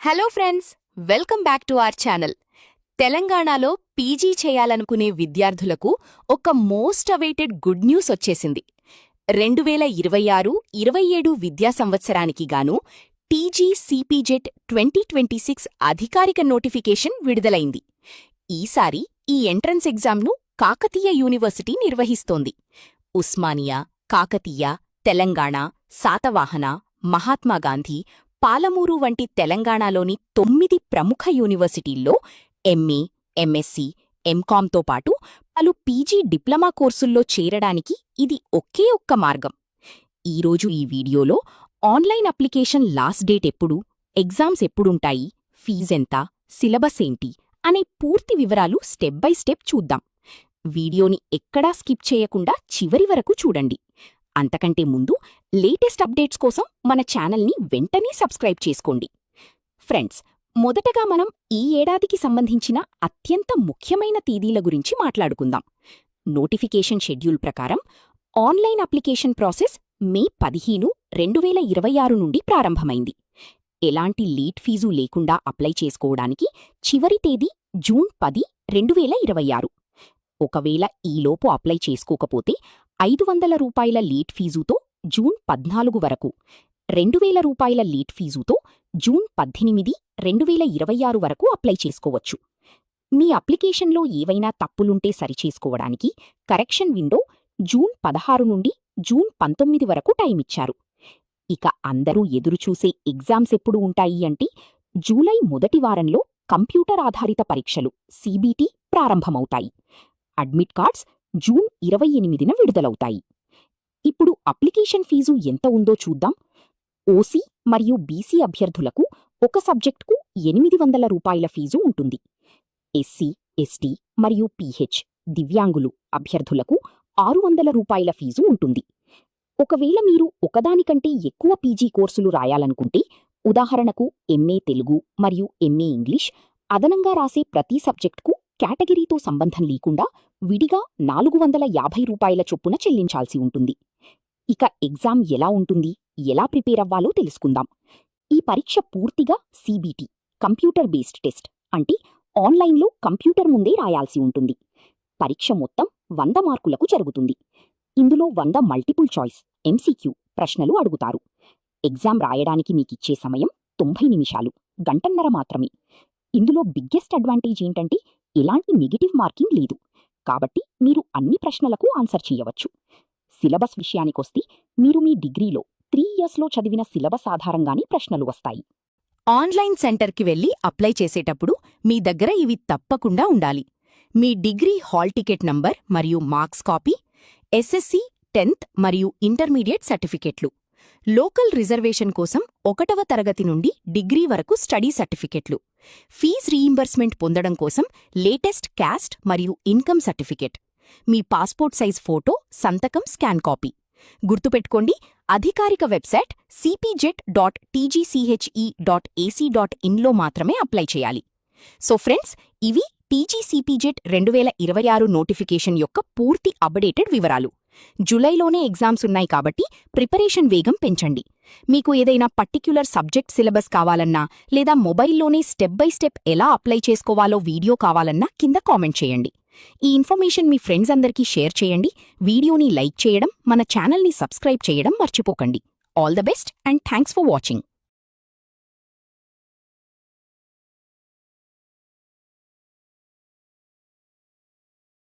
Hello friends, welcome back to our channel. తెలంగాణలో PG చేయాలనుకునే విద్యార్థులకు ఒక మోస్ట్ అవైటెడ్ గుడ్ న్యూస్ వచ్చేసింది. 2026-27 విద్యా సంవత్సరానికి గాను టీజీ సిపిజెట్ 2026 అధికారిక నోటిఫికేషన్ విడుదలైంది. ఈసారి ఈ ఎంట్రన్స్ ఎగ్జామ్ను కాకతీయ యూనివర్సిటీ నిర్వహిస్తోంది. ఉస్మానియా, కాకతీయ, తెలంగాణ, శాతవాహన, మహాత్మాగాంధీ, పాలమూరు వంటి తెలంగాణలోని 9 ప్రముఖ యూనివర్సిటీల్లో ఎంఏ, ఎంఎస్సీ, ఎంకామ్తో పాటు పలు పీజీ డిప్లొమా కోర్సుల్లో చేరడానికి ఇది ఒకే ఒక్క మార్గం. ఈరోజు ఈ వీడియోలో ఆన్లైన్ అప్లికేషన్ లాస్ట్ డేట్ ఎప్పుడు, ఎగ్జామ్స్ ఎప్పుడుంటాయి, ఫీజెంత, సిలబస్ ఏంటి అనే పూర్తి వివరాలు స్టెప్ బై స్టెప్ చూద్దాం. వీడియోని ఎక్కడా స్కిప్ చేయకుండా చివరి వరకు చూడండి. అంతకంటే ముందు లేటెస్ట్ అప్డేట్స్ కోసం మన ఛానల్ని వెంటనే సబ్స్క్రైబ్ చేసుకోండి. ఫ్రెండ్స్, మొదటగా మనం ఈ ఏడాదికి సంబంధించిన అత్యంత ముఖ్యమైన తేదీల గురించి మాట్లాడుకుందాం. నోటిఫికేషన్ షెడ్యూల్ ప్రకారం ఆన్లైన్ అప్లికేషన్ ప్రాసెస్ మే 15, 2026 నుండి ప్రారంభమైంది. ఎలాంటి లేట్ ఫీజు లేకుండా అప్లై చేసుకోవడానికి చివరి తేదీ జూన్ 10, 2026. ఒకవేళ ఈలోపు అప్లై చేసుకోకపోతే 500 రూపాయల లేట్ ఫీజుతో జూన్ 14 వరకు, 2000 రూపాయల లేట్ ఫీజుతో జూన్ 18, 2026 వరకు అప్లై చేసుకోవచ్చు. మీ అప్లికేషన్లో ఏవైనా తప్పులుంటే సరిచేసుకోవడానికి కరెక్షన్ విండో జూన్ 16 నుండి జూన్ 19 వరకు టైమిచ్చారు. ఇక అందరూ ఎదురుచూసే ఎగ్జామ్స్ ఎప్పుడు ఉంటాయి అంటే జూలై మొదటి వారంలో కంప్యూటర్ ఆధారిత పరీక్షలు సిబిటి ప్రారంభమవుతాయి. అడ్మిట్ కార్డ్స్ జూన్ 28న విడుదలవుతాయి. ఇప్పుడు అప్లికేషన్ ఫీజు ఎంత ఉందో చూద్దాం. ఓసీ మరియు బీసీ అభ్యర్థులకు ఒక సబ్జెక్టుకు 800 రూపాయల ఫీజు ఉంటుంది. ఎస్సీ, ఎస్టీ మరియు పీహెచ్ దివ్యాంగులు అభ్యర్థులకు 600 రూపాయల ఫీజు ఉంటుంది. ఒకవేళ మీరు ఒకదానికంటే ఎక్కువ పీజీ కోర్సులు రాయాలనుకుంటే, ఉదాహరణకు ఎంఏ తెలుగు మరియు ఎంఏ ఇంగ్లీష్, అదనంగా రాసే ప్రతి సబ్జెక్టుకు కేటగిరీతో సంబంధం లేకుండా విడిగా 450 రూపాయల చొప్పున చెల్లించాల్సి ఉంటుంది. ఇక ఎగ్జామ్ ఎలా ఉంటుంది, ఎలా ప్రిపేర్ అవ్వాలో తెలుసుకుందాం. ఈ పరీక్ష పూర్తిగా సిబిటి కంప్యూటర్ బేస్డ్ టెస్ట్, అంటే ఆన్లైన్లో కంప్యూటర్ ముందే రాయాల్సి ఉంటుంది. పరీక్ష మొత్తం 100 మార్కులకు జరుగుతుంది. ఇందులో 100 మల్టిపుల్ చాయిస్ ఎంసీక్యూ ప్రశ్నలు అడుగుతారు. ఎగ్జామ్ రాయడానికి మీకిచ్చే సమయం 90 నిమిషాలు, గంటన్నర మాత్రమే. ఇందులో బిగ్గెస్ట్ అడ్వాంటేజ్ ఏంటంటే ఎలాంటి నెగిటివ్ మార్కింగ్ లేదు, కాబట్టి మీరు అన్ని ప్రశ్నలకు ఆన్సర్ చేయవచ్చు. సిలబస్ విషయానికొస్తే మీరు మీ డిగ్రీలో 3 ఇయర్స్లో చదివిన సిలబస్ ఆధారంగానే ప్రశ్నలు వస్తాయి. ఆన్లైన్ సెంటర్కి వెళ్లి అప్లై చేసేటప్పుడు మీ దగ్గర ఇవి తప్పకుండా ఉండాలి: మీ డిగ్రీ హాల్ టికెట్ నంబర్ మరియు మార్క్స్ కాపీ, ఎస్ఎస్సి 10th మరియు ఇంటర్మీడియట్ సర్టిఫికెట్లు, లోకల్ రిజర్వేషన్ కోసం 1వ తరగతి నుండి డిగ్రీ వరకు స్టడీ సర్టిఫికెట్లు, ఫీజ్ రీయింబర్స్మెంట్ పొందడం కోసం లేటెస్ట్ క్యాస్ట్ మరియు ఇన్కమ్ సర్టిఫికెట్, మీ పాస్పోర్ట్ సైజ్ ఫోటో, సంతకం, స్కాన్ కాపీ. గుర్తుపెట్టుకోండి, అధికారిక వెబ్సైట్ cpjet.tgche.ac.in లో మాత్రమే అప్లై చేయాలి. సో ఫ్రెండ్స్, ఇవి టీజీసీపీజెట్ 2026 నోటిఫికేషన్ యొక్క పూర్తి అప్డేటెడ్ వివరాలు. జులైలోనే ఎగ్జామ్స్ ఉన్నాయి కాబట్టి ప్రిపరేషన్ వేగం పెంచండి. మీకు ఏదైనా పర్టిక్యులర్ సబ్జెక్ట్ సిలబస్ కావాలన్నా లేదా మొబైల్లోనే స్టెప్ బై స్టెప్ ఎలా అప్లై చేసుకోవాలో వీడియో కావాలన్నా కింద కామెంట్ చేయండి. ఈ ఇన్ఫర్మేషన్ మీ ఫ్రెండ్స్ అందరికీ షేర్ చేయండి. వీడియోని లైక్ చేయడం, మన ఛానల్ని సబ్స్క్రైబ్ చేయడం మర్చిపోకండి. All the best and thanks for watching.